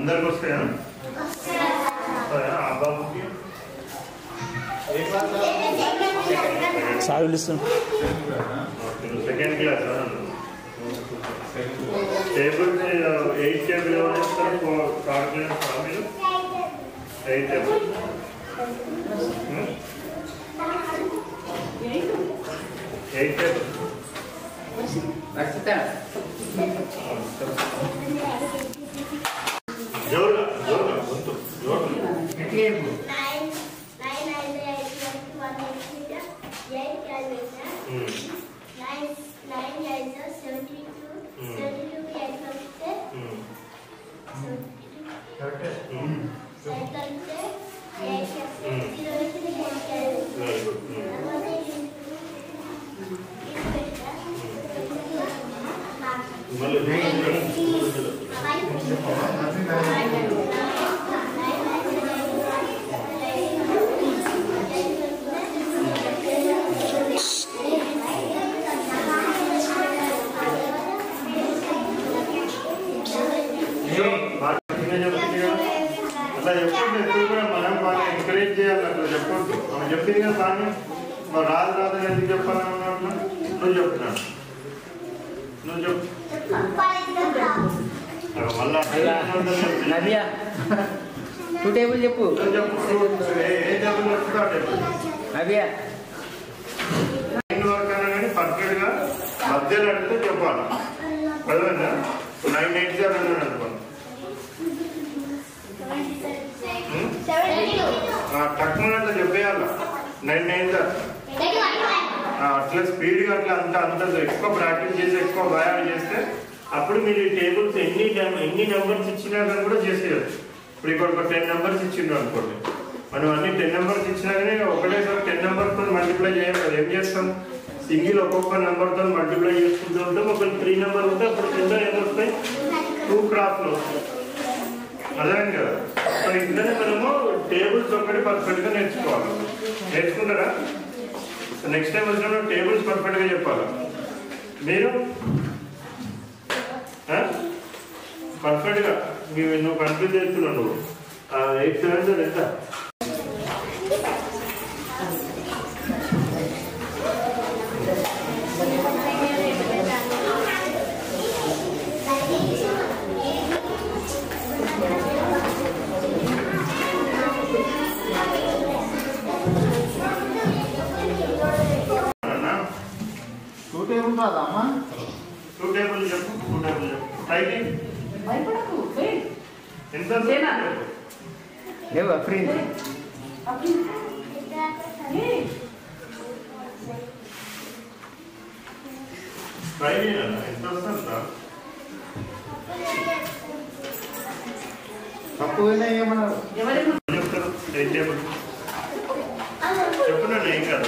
అందరికి వస్తాయా? ఆ బాబుకి సెకండ్ క్లాస్ టేబుల్ 8 టేబుల్ ఎవరు మీరు 8 టేబుల్ 8 టేబుల్ జోరుగా జోరుగా గుర్తు జోరుగా అట్లా చెప్పండి. ఎప్పుడు కూడా మనం బాగా ఎంకరేజ్ చేయాలి. అట్లా చెప్పొద్దు. మనం చెప్పింది కదా బాగా రాదు రాదని ఎందుకు చెప్పాలన్నట్లు నువ్వు చెప్తున్నాను. నువ్వు చెప్పు మళ్ళీ 2 టేబుల్ చెప్పు. ఏ టేబుల్ వస్తుందో ఆ టేబుల్ నవ్య 9 వరకు అయినా కానీ పర్ఫెక్ట్ గా మధ్యలో అడిగితే చెప్పాలి. అదేనా 9 8 0 అని అనుకోండి. తక్కువ అట్లా చెప్పేయాల 9 9 అట్లా స్పీడ్గా అట్లా అంత ఎక్కువ ప్రాక్టీస్ చేసి ఎక్కువ వ్యాయామం చేస్తే అప్పుడు మీరు ఈ టేబుల్స్ ఎన్ని నెంబర్స్ ఇచ్చినా కానీ కూడా చేసేయచ్చు. ఇప్పుడు ఇక్కడ ఒక 10 నెంబర్స్ ఇచ్చిండ్రు అనుకోండి. మనం అన్ని 10 నెంబర్స్ ఇచ్చినా కానీ ఒకటేసారి 10 నెంబర్తో మల్టిప్లై చేయాలి. ఏం చేస్తాం? సింగిల్ ఒక్కొక్క నెంబర్తో మల్టిప్లై చేసుకుంటూ ఉంటాం. ఒకవేళ 3 నెంబర్ ఉంటే అప్పుడు కింద ఏమొస్తాయి? 2 క్రాస్లు వస్తాయి. అదే కదా. సో ఇంట్లోనే మనము టేబుల్స్ ఒకటి పర్ఫెక్ట్గా నేర్చుకోవాలి. నేర్చుకుంటారా? సో నెక్స్ట్ టైం వచ్చినప్పుడు టేబుల్స్ పర్ఫెక్ట్గా చెప్పాలి. మీరు పర్ఫెక్ట్గా నువ్వు కన్ఫ్యూజ్ చేస్తున్నావు. నువ్వు 8 7 ఎంత? అమ్మా 2 టేబుల్ చెప్పు. 2 టేబుల్ చెప్పు. టైటింగ్ ఎంత లేవు ఫ్రీ ట్రై చేయాలి. ఎంత వస్తుందా? తక్కువైనా ఏమన్నారు చెప్తారు. 8 టేబుల్ చెప్పునండి. ఏం కాదు.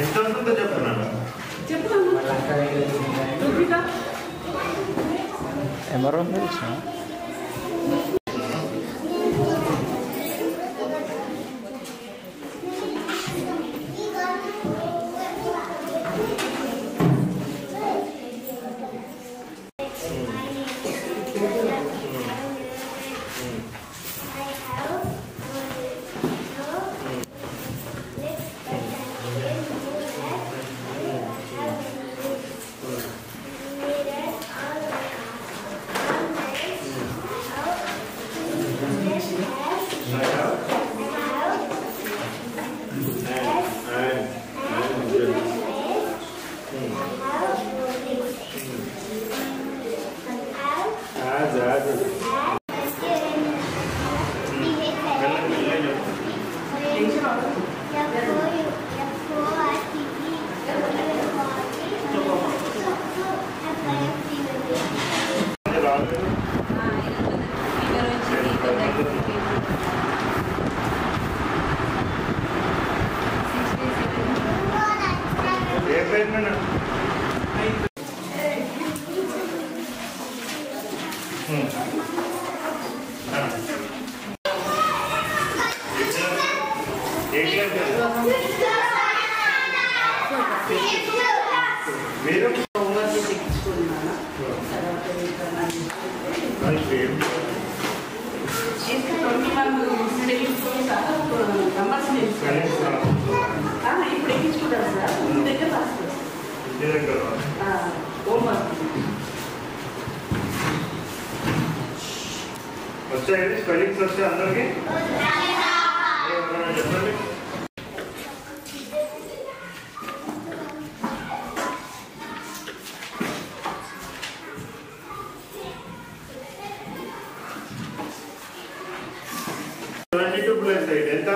ఎంత వస్తుందో చెప్తున్నాను. ఎవరు మీ దగ్గర వచ్చాయండి స్పెల్లింగ్స్ వచ్చాయి అందరికి చెప్పండి. ప్లస్ 8 ఎంత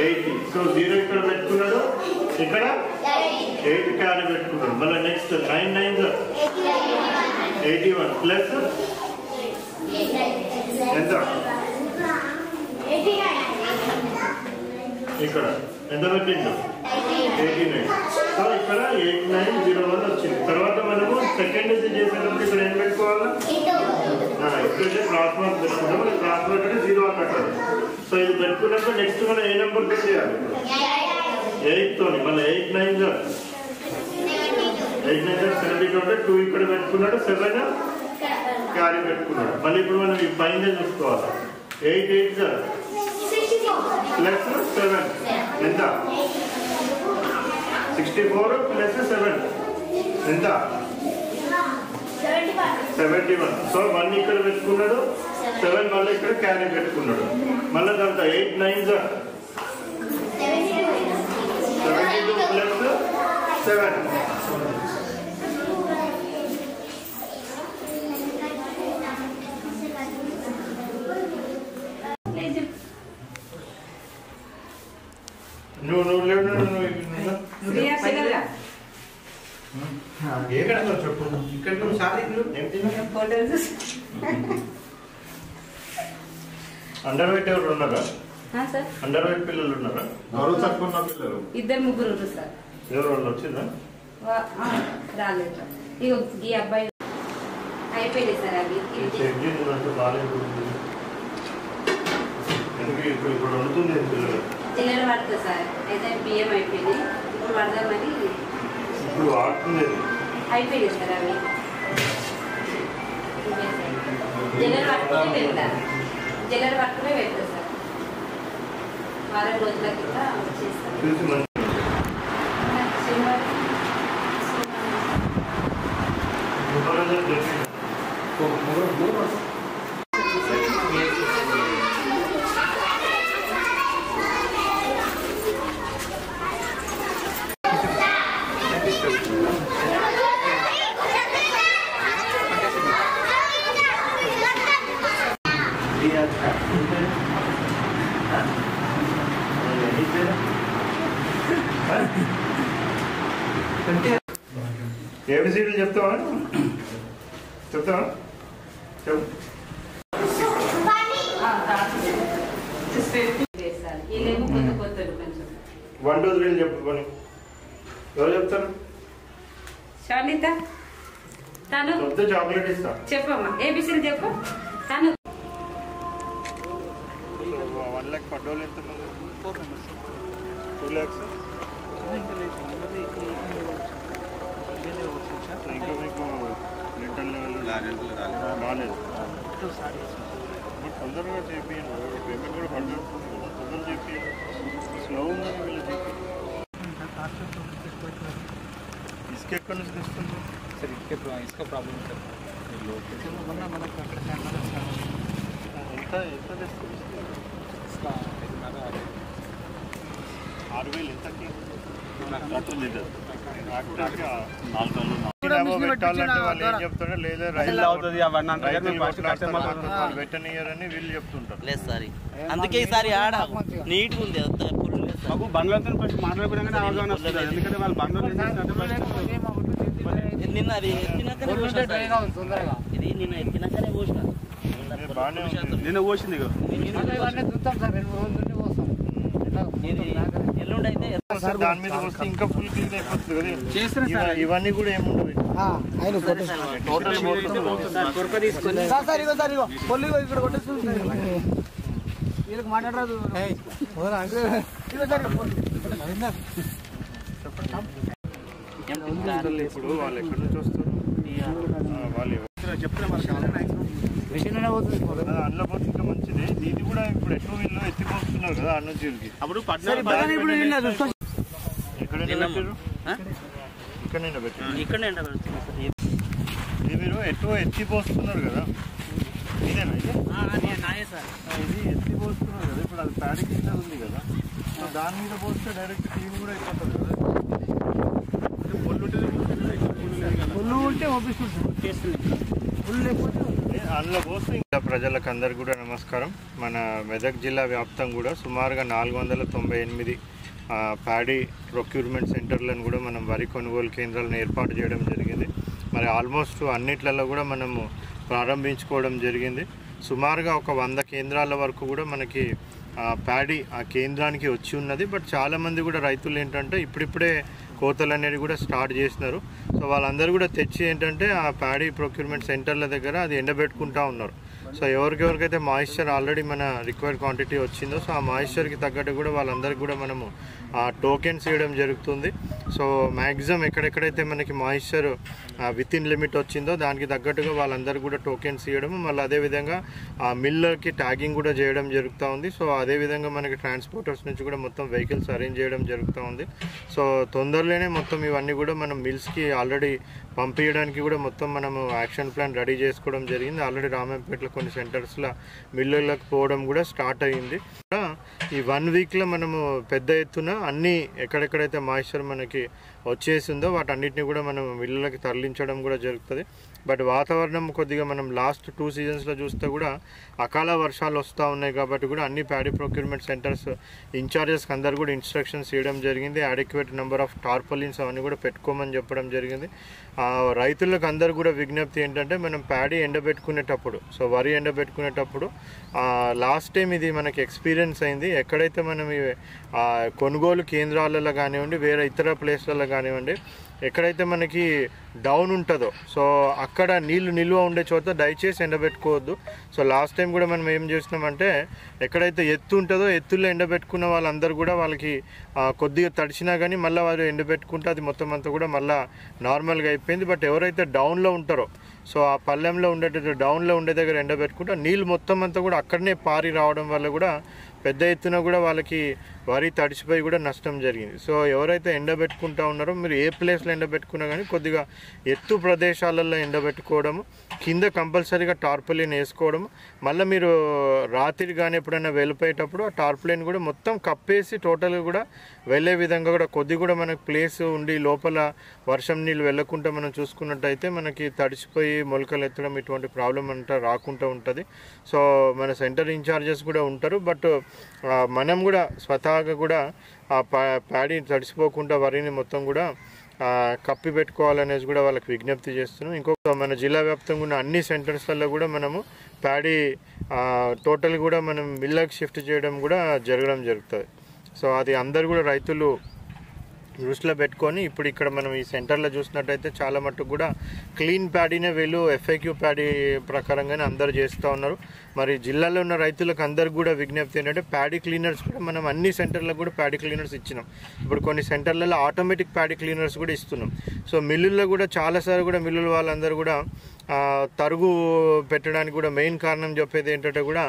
80. సో 0 ఇక్కడ పెట్టుకున్నాడు, ఇక్కడ 8 క్యారీ పెట్టుకున్నాడు. మళ్ళీ నెక్స్ట్ 9 9 81 ప్లస్ ఎంత ఇక్కడ ఎంత పెట్టిండు 89. సో ఇక్కడ 8901 వచ్చింది. తర్వాత మనము సెకండ్ చేసేటప్పుడు ఇక్కడ ఏం పెట్టుకోవాలా, ఇప్పుడైతే క్రాస్ మార్క్ పెట్టుకుంటాం. మన క్రాస్ మార్క్ అంటే 0 అన్నట్టు. సో ఇది పెట్టుకున్నాక నెక్స్ట్ మనం ఏ నెంబర్ పెట్టేయాలి 8 తోని. మళ్ళీ 8 9 72 అంటే 2 ఇక్కడ పెట్టుకున్నాడు, 7 క్యారీ పెట్టుకున్నాడు. మళ్ళీ ఇప్పుడు మనం ఈ పైన చూసుకోవాలి. 8 8 ప్లస్ 7 ఎంత 64 ప్లస్ 7 ఎంత 71. సో 1 ఇక్కడ పెట్టుకున్నాడు, 7 మళ్ళీ ఇక్కడ క్యారీ పెట్టుకున్నాడు. మళ్ళీ తర్వాత 8 9 72 ప్లస్ 7 నువ్వు చెప్పు. ఇక్కడ అండర్ వెయిట్ ఎవరు ఉన్నారా? అండర్ వెయిట్ పిల్లలు ఉన్నారా? ఎవరు తక్కువ ఉన్న పిల్లలు? 2 3 సార్. ఎవరు వాళ్ళు వచ్చిందా? రాలేదు. ఇగో ఈ అబ్బాయి అయిపోయింది సార్. అది చెక్ చేసినట్టు బాగాలేదు. ఇప్పుడు వండుతుంది పిల్లలు చిల్లర పడుతుంది సార్. అయితే బియ్యం అయిపోయింది, ఇప్పుడు పడదామని. ఇప్పుడు ఆడుతుంది అయిపోయింది సార్. అవి చిల్లర పట్టుకునే వెళ్తా, చిల్లర పట్టుకునే వెళ్తా సార్. వారం రోజుల కింద వచ్చేస్తాను. ఏబిసిడీలు చెప్తావా? చెప్తావా? చెప్పు. వన్ టూ త్రీ చెప్పు. పని ఎవరు చెప్తారు? శాలిత తను చాక్లెట్ ఇస్తా. చెప్పమ్మా ఏబిసిడీ చెప్పు. తను 1 lakh పడ్డోళ్ళు ఎంతమంది? 2 lakhs. ఇంకా మీకు రిటర్న్ లెవెల్ రాలేదు. తొందరగా చేపియండి. పేమెంట్ కూడా పడుతుంది కదా, తొందరగా చేపియండి. స్లో ఉందని వీళ్ళు చెప్పి ఇసుక ఎక్కడి నుంచి తెస్తుంది సార్? ఇసుక ప్రాబ్లం సార్. ఎంత ఎంత తెస్తుంది? 6,000 ఎంతకి? పెట్టాలంటే వాళ్ళు ఏం చెప్తారో లేదా పెట్టనియరని వీళ్ళు చెప్తుంటారు. లేదు సార్, అందుకే ఈసారి ఆడ నీట్గా ఉంది. మాకు బండ్లతో మాట్లాడుకోవడానికి అవగాహన వస్తుంది. ఎందుకంటే వాళ్ళు బండ్లు నిన్న అది ఎత్తినాకనే ఇది నిన్న ఎత్తినాకనే పోసిన నిన్న పోసింది. ఎల్లుండి అయితే దాని మీద వస్తే ఇంకా ఫుల్ క్లీన్ అయిపోతుంది కదా. ఇవన్నీ కూడా ఏముండవు. మాట్లాడరాదు. ఇప్పుడు వాళ్ళు ఎక్కడి నుంచి వస్తారు? వాళ్ళు అందులో పోతే ఇంకా మంచిది. ఇది కూడా ఇప్పుడు ఎక్కువ వీళ్ళు ఎత్తిపోతున్నారు కదా అన్న జీవికి. అప్పుడు ఎక్కడ ఇక్కడ ఎండబెడుతున్నా సార్. ఇది మీరు ఎటు ఎత్తి పోస్తున్నారు కదా, ఇదేనా ఇది? నాయే సార్. ఇది ఎత్తి పోస్తున్నారు కదా, ఇప్పుడు అది ప్యాడీ కింద ఉంది కదా, సో దాని మీద పోస్తే డైరెక్ట్ క్లీన్ కూడా అయిపోతుంది కదా. ఫుల్ ఉంటే అందులో పోస్తే ఇంకా ప్రజలకు అందరికి కూడా నమస్కారం. మన మెదక్ జిల్లా వ్యాప్తంగా కూడా సుమారుగా 498 ప్యాడీ ప్రొక్యూర్మెంట్ సెంటర్లను కూడా మనం వరి కొనుగోలు కేంద్రాలను ఏర్పాటు చేయడం జరిగింది. మరి ఆల్మోస్ట్ అన్నిట్లలో కూడా మనము ప్రారంభించుకోవడం జరిగింది. సుమారుగా ఒక 100 కేంద్రాల వరకు కూడా మనకి ప్యాడీ ఆ కేంద్రానికి వచ్చి ఉన్నది. బట్ చాలామంది కూడా రైతులు ఏంటంటే ఇప్పుడిప్పుడే కోతలు అనేది కూడా స్టార్ట్ చేసినారు. సో వాళ్ళందరూ కూడా తెచ్చి ఏంటంటే ఆ ప్యాడీ ప్రొక్యూర్మెంట్ సెంటర్ల దగ్గర అది ఎండబెట్టుకుంటూ ఉన్నారు. సో ఎవరికైతే మాయిశ్చర్ ఆల్రెడీ మన రిక్వైర్డ్ క్వాంటిటీ వచ్చిందో, సో ఆ మాయిశ్చర్కి తగ్గట్టు కూడా వాళ్ళందరికీ కూడా మనము టోకెన్స్ ఇవ్వడం జరుగుతుంది. సో మ్యాక్సిమం ఎక్కడెక్కడైతే మనకి మాయిశ్చర్ విత్ ఇన్ లిమిట్ వచ్చిందో దానికి తగ్గట్టుగా వాళ్ళందరూ కూడా టోకెన్స్ ఇవ్వడం, మళ్ళీ అదేవిధంగా ఆ మిల్లర్కి ట్యాగింగ్ కూడా చేయడం జరుగుతూ ఉంది. సో అదేవిధంగా మనకి ట్రాన్స్పోర్టర్స్ నుంచి కూడా మొత్తం వెహికల్స్ అరేంజ్ చేయడం జరుగుతూ ఉంది. సో తొందరలోనే మొత్తం ఇవన్నీ కూడా మనం మిల్స్కి ఆల్రెడీ పంపించడానికి కూడా మొత్తం మనము యాక్షన్ ప్లాన్ రెడీ చేసుకోవడం జరిగింది. ఆల్రెడీ రామంపేటలో కొన్ని సెంటర్స్లో మిల్లులకు పోవడం కూడా స్టార్ట్ అయ్యింది. ఈ 1 వీక్లో మనము పెద్ద ఎత్తున అన్నీ ఎక్కడెక్కడైతే మాయిశ్చర్ మనకి వచ్చేసిందో వాటన్నిటిని కూడా మనం మిల్లులకి తరలించడం కూడా జరుగుతుంది. బట్ వాతావరణం కొద్దిగా మనం లాస్ట్ 2 సీజన్స్లో చూస్తే కూడా అకాల వర్షాలు వస్తూ ఉన్నాయి కాబట్టి కూడా అన్ని ప్యాడీ ప్రొక్యూర్మెంట్ సెంటర్స్ ఇన్ఛార్జెస్కి అందరు కూడా ఇన్స్ట్రక్షన్స్ ఇవ్వడం జరిగింది. అడిక్వేట్ నెంబర్ ఆఫ్ టార్పలిన్స్ అవన్నీ కూడా పెట్టుకోమని చెప్పడం జరిగింది. రైతులకు అందరు కూడా విజ్ఞప్తి ఏంటంటే మనం ప్యాడీ ఎండబెట్టుకునేటప్పుడు, సో వరి ఎండబెట్టుకునేటప్పుడు లాస్ట్ టైం ఇది మనకి ఎక్స్పీరియన్స్ అయింది. ఎక్కడైతే మనం కొనుగోలు కేంద్రాలలో కానివ్వండి, వేరే ఇతర ప్లేస్లలో కానివ్వండి, ఎక్కడైతే మనకి డౌన్ ఉంటుందో సో అక్కడ నీళ్లు నిల్వ ఉండే చోట దయచేసి ఎండబెట్టుకోవద్దు. సో లాస్ట్ టైం కూడా మనం ఏం చేసినామంటే ఎక్కడైతే ఎత్తు ఉంటుందో ఎత్తుల్లో ఎండబెట్టుకున్న వాళ్ళందరూ కూడా వాళ్ళకి కొద్దిగా తడిచినా కానీ మళ్ళీ వారు ఎండబెట్టుకుంటే అది మొత్తం అంతా కూడా మళ్ళీ నార్మల్గా అయిపోయింది. బట్ ఎవరైతే డౌన్లో ఉంటారో సో ఆ పల్లెంలో ఉండేటట్టు డౌన్లో ఉండే దగ్గర ఎండబెట్టుకుంటే నీళ్ళు మొత్తం అంతా కూడా అక్కడనే పారి రావడం వల్ల కూడా పెద్ద ఎత్తున కూడా వాళ్ళకి వరి తడిచిపోయి కూడా నష్టం జరిగింది. సో ఎవరైతే ఎండబెట్టుకుంటూ ఉన్నారో మీరు ఏ ప్లేస్లో ఎండబెట్టుకున్నా కానీ కొద్దిగా ఎత్తు ప్రదేశాలలో ఎండబెట్టుకోవడము, కింద కంపల్సరీగా టార్పలిన్ వేసుకోవడము, మళ్ళీ మీరు రాత్రి కానీ ఎప్పుడైనా వెళ్ళిపోయేటప్పుడు ఆ టార్పలిన్ కూడా మొత్తం కప్పేసి టోటల్గా కూడా వెళ్ళే విధంగా కూడా కొద్ది కూడా మనకు ప్లేస్ ఉండి లోపల వర్షం నీళ్ళు వెళ్ళకుండా మనం చూసుకున్నట్టయితే మనకి తడిచిపోయి మొలకలు ఎత్తడం ఇటువంటి ప్రాబ్లం అంతా రాకుండా ఉంటుంది. సో మన సెంటర్ ఇన్ఛార్జెస్ కూడా ఉంటారు. బట్ మనం కూడా స్వతహాగా కూడా ఆ ప్యాడీ తడిసిపోకుండా వరిని మొత్తం కూడా కప్పి పెట్టుకోవాలనేసి కూడా వాళ్ళకి విజ్ఞప్తి చేస్తున్నాం. ఇంకొక మన జిల్లా వ్యాప్తంగా ఉన్న అన్ని సెంటర్స్లలో కూడా మనము ప్యాడీ టోటల్ కూడా మనం మిల్లకు షిఫ్ట్ చేయడం కూడా జరుగుతుంది. సో అది అందరు కూడా రైతులు దృష్టిలో పెట్టుకొని ఇప్పుడు ఇక్కడ మనం ఈ సెంటర్లో చూసినట్టయితే చాలా మట్టుకు కూడా క్లీన్ ప్యాడీనే వీళ్ళు FAQ ప్యాడీ ప్రకారంగానే అందరు చేస్తూ ఉన్నారు. మరి జిల్లాలో ఉన్న రైతులకు అందరికి కూడా విజ్ఞప్తి ఏంటంటే ప్యాడీ క్లీనర్స్ కూడా మనం అన్ని సెంటర్లకు కూడా ప్యాడీ క్లీనర్స్ ఇచ్చినాం. ఇప్పుడు కొన్ని సెంటర్లలో ఆటోమేటిక్ ప్యాడీ క్లీనర్స్ కూడా ఇస్తున్నాం. సో మిల్లుల్లో కూడా చాలాసార్లు కూడా మిల్లుల వాళ్ళందరూ కూడా తరుగు పెట్టడానికి కూడా మెయిన్ కారణం చెప్పేది ఏంటంటే కూడా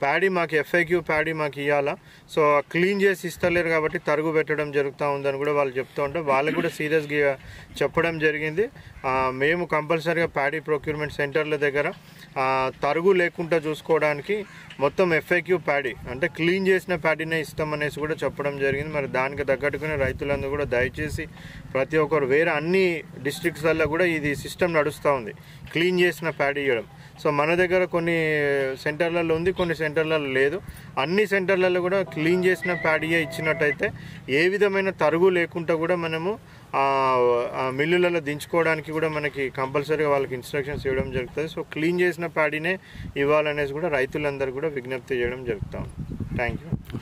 ప్యాడీ మాకు FAQ ప్యాడీ మాకు ఇవ్వాలా, సో క్లీన్ చేసి ఇస్తలేరు కాబట్టి తరుగు పెట్టడం జరుగుతూ ఉందని కూడా వాళ్ళు చెప్తూ ఉంటే వాళ్ళకు కూడా సీరియస్గా చెప్పడం జరిగింది. మేము కంపల్సరీగా ప్యాడీ ప్రొక్యూర్మెంట్ సెంటర్ల దగ్గర తరుగు లేకుండా చూసుకోవడానికి మొత్తం FAQ ప్యాడీ అంటే క్లీన్ చేసిన ప్యాడీనే ఇస్తామనేసి కూడా చెప్పడం జరిగింది. మరి దానికి తగ్గట్టుగానే రైతులందరూ కూడా దయచేసి ప్రతి ఒక్కరు వేరే అన్ని డిస్ట్రిక్ట్స్లలో కూడా ఇది సిస్టమ్ నడుస్తూ ఉంది క్లీన్ చేసిన ప్యాడీ ఇవ్వడం. సో మన దగ్గర కొన్ని సెంటర్లలో ఉంది, కొన్ని సెంటర్లలో లేదు. అన్ని సెంటర్లలో కూడా క్లీన్ చేసిన ప్యాడీయే ఇచ్చినట్టయితే ఏ విధమైన తరుగు లేకుండా కూడా మనము మిల్లులలో దించుకోవడానికి కూడా మనకి కంపల్సరీగా వాళ్ళకి ఇన్స్ట్రక్షన్స్ ఇవ్వడం జరుగుతుంది. సో క్లీన్ చేసిన ప్యాడీనే ఇవ్వాలనేసి కూడా రైతులందరూ కూడా విజ్ఞప్తి చేయడం జరుగుతుంది. Thank you.